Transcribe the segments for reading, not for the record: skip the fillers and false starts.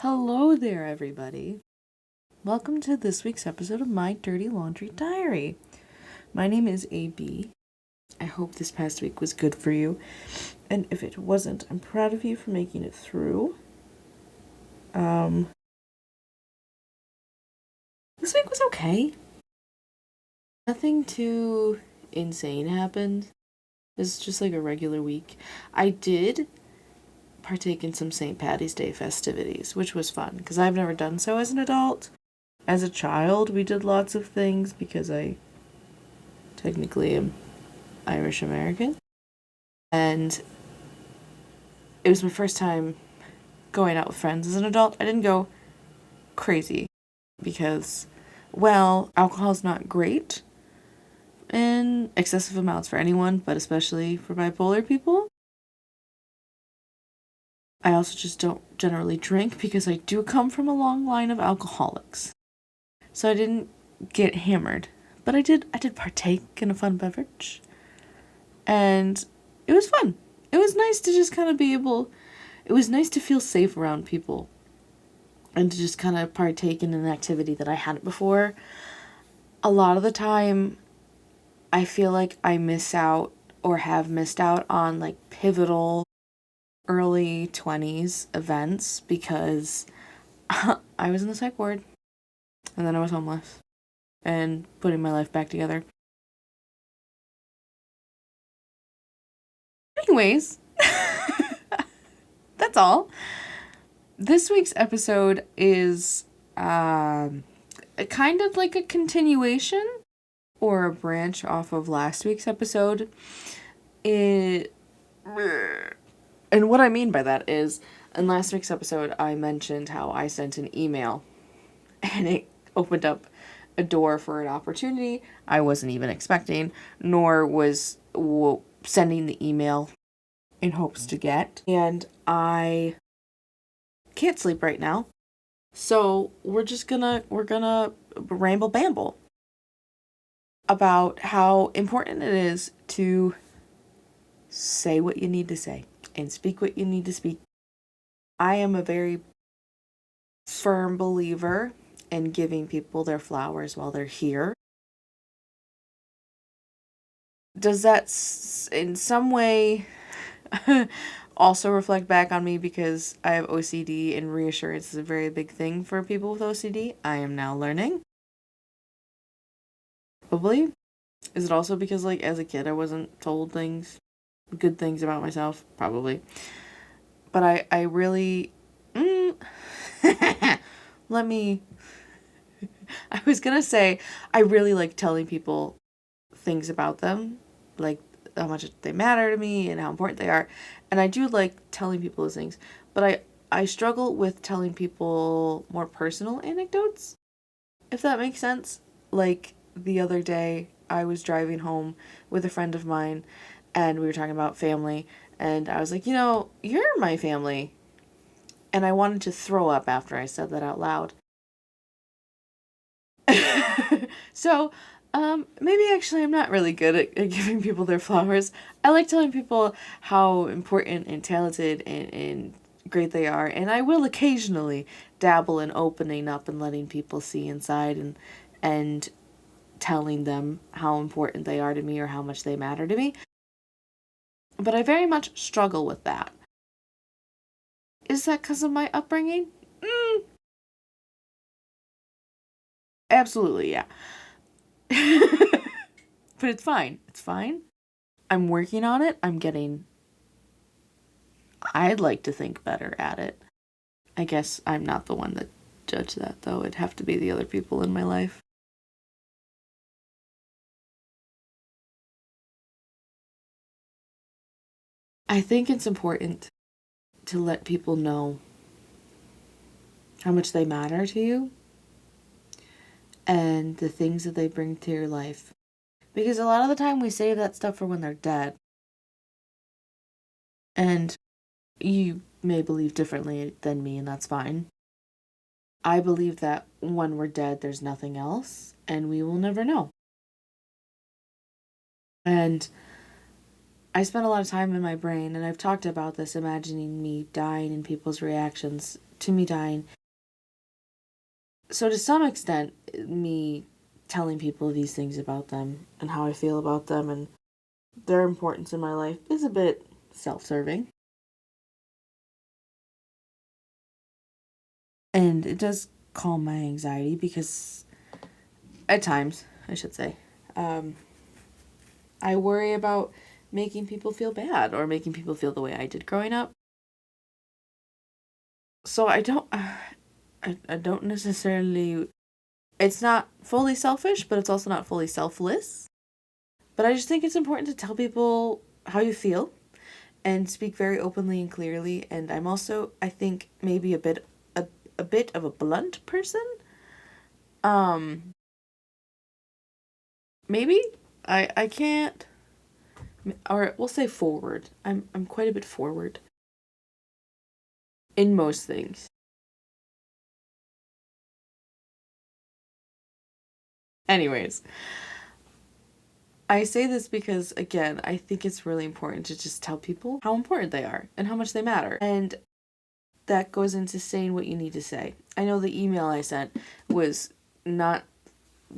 Hello there, everybody. Welcome to this week's episode of My Dirty Laundry Diary. My name is AB. I hope this past week was good for you. And if it wasn't, I'm proud of you for making it through. This week was okay. Nothing too insane happened. It's just like a regular week. I did partake in some St. Patty's Day festivities, which was fun because I've never done so as an adult. As a child, we did lots of things because I technically am Irish American. And it was my first time going out with friends as an adult. I didn't go crazy because, well, alcohol is not great in excessive amounts for anyone, but especially for bipolar people. I also just don't generally drink because I do come from a long line of alcoholics. So I didn't get hammered, but I did partake in a fun beverage. And it was fun. It was nice to just kind of it was nice to feel safe around people and to just kind of partake in an activity that I hadn't before. A lot of the time, I feel like I miss out or have missed out on like pivotal early 20s events because I was in the psych ward and then I was homeless and putting my life back together. Anyways, that's all. This week's episode is kind of like a continuation or a branch off of last week's episode. And what I mean by that is, in last week's episode, I mentioned how I sent an email and it opened up a door for an opportunity I wasn't even expecting, nor was sending the email in hopes to get. And I can't sleep right now. So we're gonna ramble bamble about how important it is to say what you need to say and speak what you need to speak. I am a very firm believer in giving people their flowers while they're here. Does that in some way also reflect back on me because I have OCD and reassurance is a very big thing for people with OCD? I am now learning. Probably. Is it also because, like, as a kid, I wasn't told good things about myself? Probably. But I really. Let me. I was gonna say, I really like telling people things about them, like how much they matter to me and how important they are. And I do like telling people those things. But I struggle with telling people more personal anecdotes, if that makes sense. Like the other day, I was driving home with a friend of mine and we were talking about family. And I was like, you're my family. And I wanted to throw up after I said that out loud. So, maybe actually I'm not really good at giving people their flowers. I like telling people how important and talented and great they are, and I will occasionally dabble in opening up and letting people see inside and telling them how important they are to me or how much they matter to me. But I very much struggle with that. Is that because of my upbringing? Mm, absolutely, yeah. But it's fine. It's fine. I'm working on it. I'd like to think better at it. I guess I'm not the one that judge that, though. It'd have to be the other people in my life. I think it's important to let people know how much they matter to you and the things that they bring to your life. Because a lot of the time we save that stuff for when they're dead. And you may believe differently than me, and that's fine. I believe that when we're dead, there's nothing else, and we will never know. And I spend a lot of time in my brain, and I've talked about this, imagining me dying and people's reactions to me dying. So, to some extent, me telling people these things about them and how I feel about them and their importance in my life is a bit self serving. And it does calm my anxiety because, at times, I should say, um, I worry about making people feel bad or making people feel the way I did growing up. So I don't necessarily, it's not fully selfish, but it's also not fully selfless. But I just think it's important to tell people how you feel and speak very openly and clearly. And I'm also, I think, maybe a bit of a blunt person. Um, maybe I can't, or we'll say forward. I'm quite a bit forward in most things. Anyways, I say this because, again, I think it's really important to just tell people how important they are and how much they matter. And that goes into saying what you need to say. I know the email I sent was not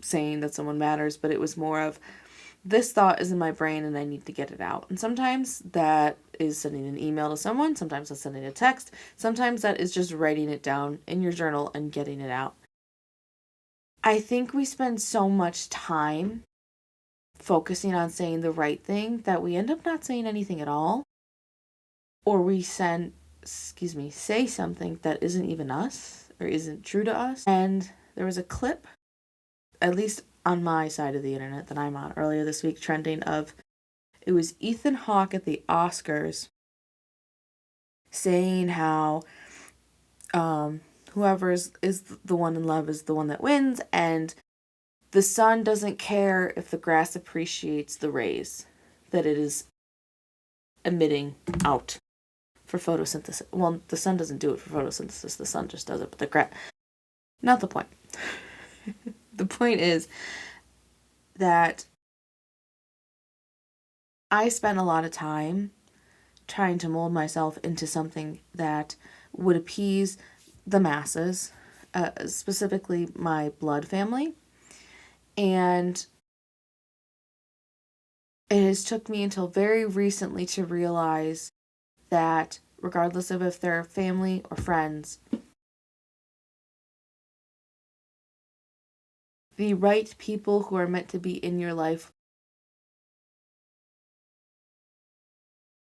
saying that someone matters, but it was more of, this thought is in my brain and I need to get it out. And sometimes that is sending an email to someone, sometimes that's sending a text, sometimes that is just writing it down in your journal and getting it out. I think we spend so much time focusing on saying the right thing that we end up not saying anything at all. Or we say something that isn't even us or isn't true to us. And there was a clip, at least on my side of the internet that I'm on earlier this week, trending of, it was Ethan Hawke at the Oscars saying how whoever is the one in love is the one that wins, and the sun doesn't care if the grass appreciates the rays that it is emitting out for photosynthesis. Well, the sun doesn't do it for photosynthesis, the sun just does it, but the grass. Not the point. The point is that I spent a lot of time trying to mold myself into something that would appease the masses, specifically my blood family. And it has took me until very recently to realize that regardless of if they're family or friends, the right people who are meant to be in your life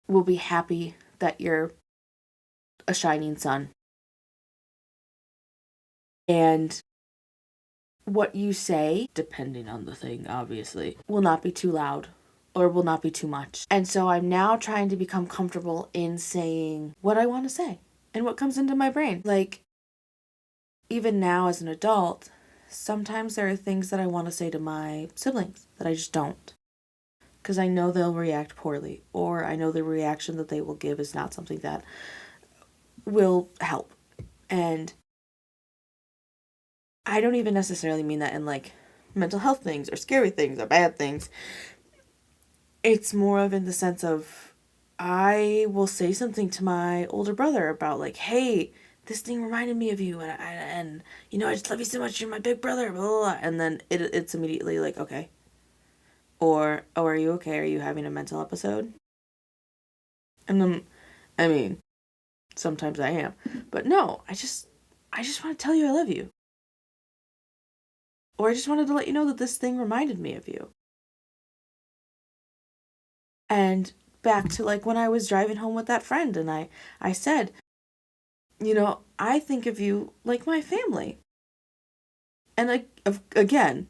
will be happy that you're a shining sun. And what you say, depending on the thing, obviously, will not be too loud or will not be too much. And so I'm now trying to become comfortable in saying what I want to say and what comes into my brain. Like, even now as an adult, sometimes there are things that I want to say to my siblings that I just don't. Because I know they'll react poorly, or I know the reaction that they will give is not something that will help. And I don't even necessarily mean that in like mental health things or scary things or bad things. It's more of in the sense of, I will say something to my older brother about like, hey, this thing reminded me of you, and you know, I just love you so much. You're my big brother, blah, blah, blah. And then it's immediately like, okay. Or, oh, are you okay? Are you having a mental episode? And then, I mean, sometimes I am, but no, I just want to tell you I love you. Or I just wanted to let you know that this thing reminded me of you. And back to like when I was driving home with that friend, and I said, you know, I think of you like my family. And like, again,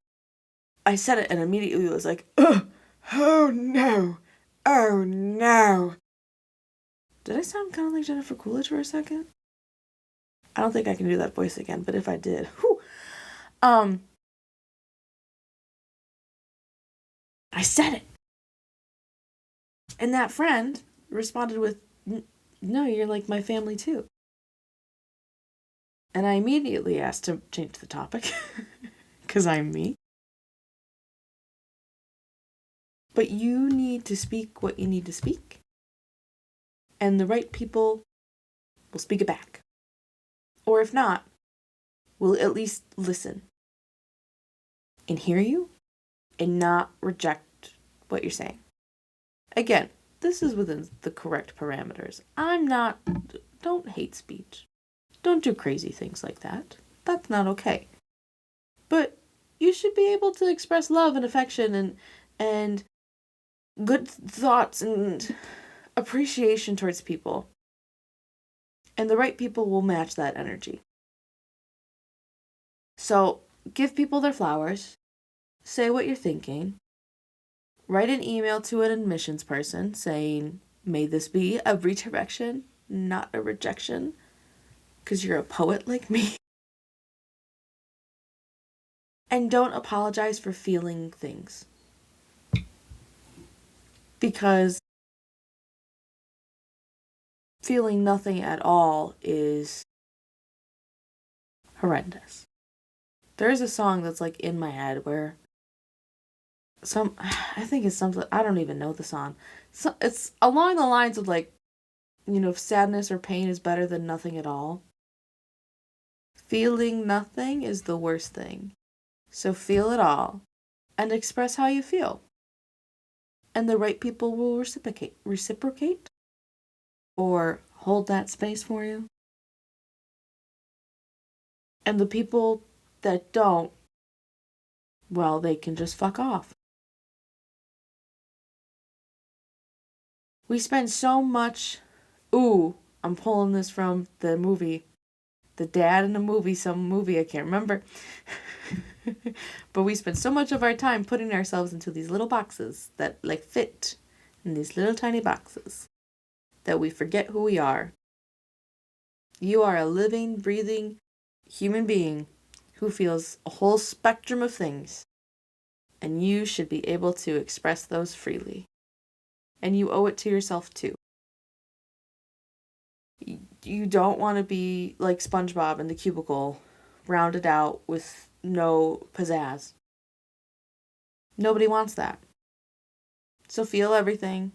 I said it and immediately was like, ugh, oh no, oh no. Did I sound kind of like Jennifer Coolidge for a second? I don't think I can do that voice again, but if I did, whew. I said it. And that friend responded with, no, you're like my family too. And I immediately asked to change the topic, because I'm me. But you need to speak what you need to speak, and the right people will speak it back. Or if not, will at least listen and hear you and not reject what you're saying. Again, this is within the correct parameters. Don't hate speech. Don't do crazy things like that. That's not okay. But you should be able to express love and affection and good thoughts and appreciation towards people. And the right people will match that energy. So give people their flowers. Say what you're thinking. Write an email to an admissions person saying, may this be a redirection, not a rejection, because you're a poet like me. And don't apologize for feeling things. Because feeling nothing at all is horrendous. There is a song that's like in my head where I think it's something, I don't even know the song. So it's along the lines of like, if sadness or pain is better than nothing at all. Feeling nothing is the worst thing. So feel it all and express how you feel. And the right people will reciprocate or hold that space for you. And the people that don't, well, they can just fuck off. We spend so much, I'm pulling this from the movie, the dad in the movie, some movie, I can't remember. But we spend so much of our time putting ourselves into these little boxes that like fit in these little tiny boxes that we forget who we are. You are a living, breathing human being who feels a whole spectrum of things, and you should be able to express those freely. And you owe it to yourself too. You don't want to be like SpongeBob in the cubicle, rounded out with no pizzazz. Nobody wants that. So feel everything.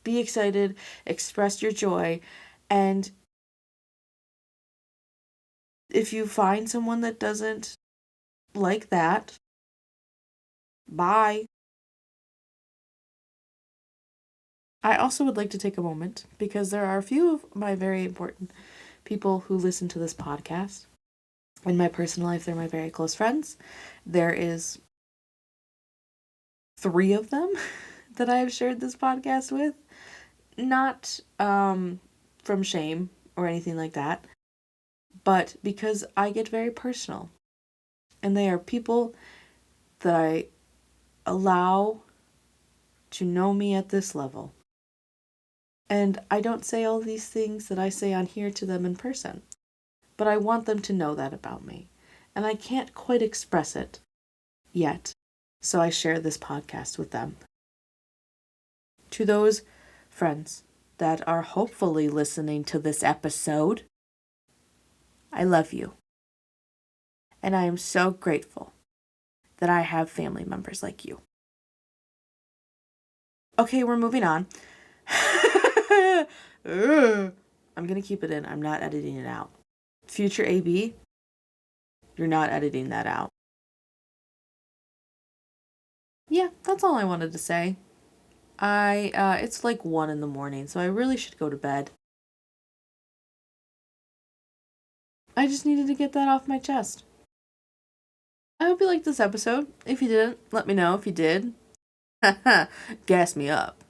Be excited, express your joy, and if you find someone that doesn't like that, bye. I also would like to take a moment because there are a few of my very important people who listen to this podcast. In my personal life, they're my very close friends. There is 3 of them that I have shared this podcast with. Not from shame or anything like that, but because I get very personal. And they are people that I allow to know me at this level. And I don't say all these things that I say on here to them in person, but I want them to know that about me. And I can't quite express it yet, so I share this podcast with them. To those friends that are hopefully listening to this episode, I love you. And I am so grateful that I have family members like you. Okay, we're moving on. I'm going to keep it in. I'm not editing it out. Future AB, you're not editing that out. Yeah, that's all I wanted to say. It's like 1 a.m, so I really should go to bed. I just needed to get that off my chest. I hope you liked this episode. If you didn't, let me know. If you did, gas me up.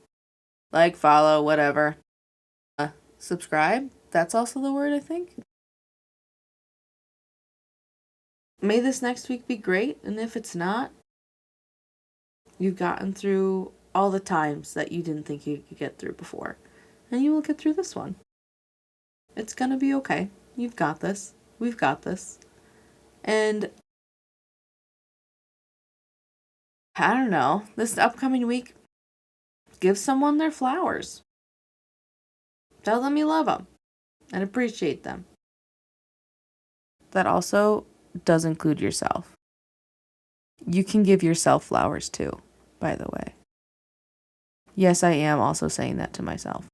Like, follow, whatever. Subscribe. That's also the word, I think. May this next week be great, and if it's not, you've gotten through all the times that you didn't think you could get through before. And you will get through this one. It's gonna be okay. You've got this. We've got this. And I don't know, this upcoming week, give someone their flowers. Tell them you love them and appreciate them. That also does include yourself. You can give yourself flowers too, by the way. Yes, I am also saying that to myself.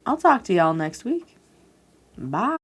I'll talk to y'all next week. Bye.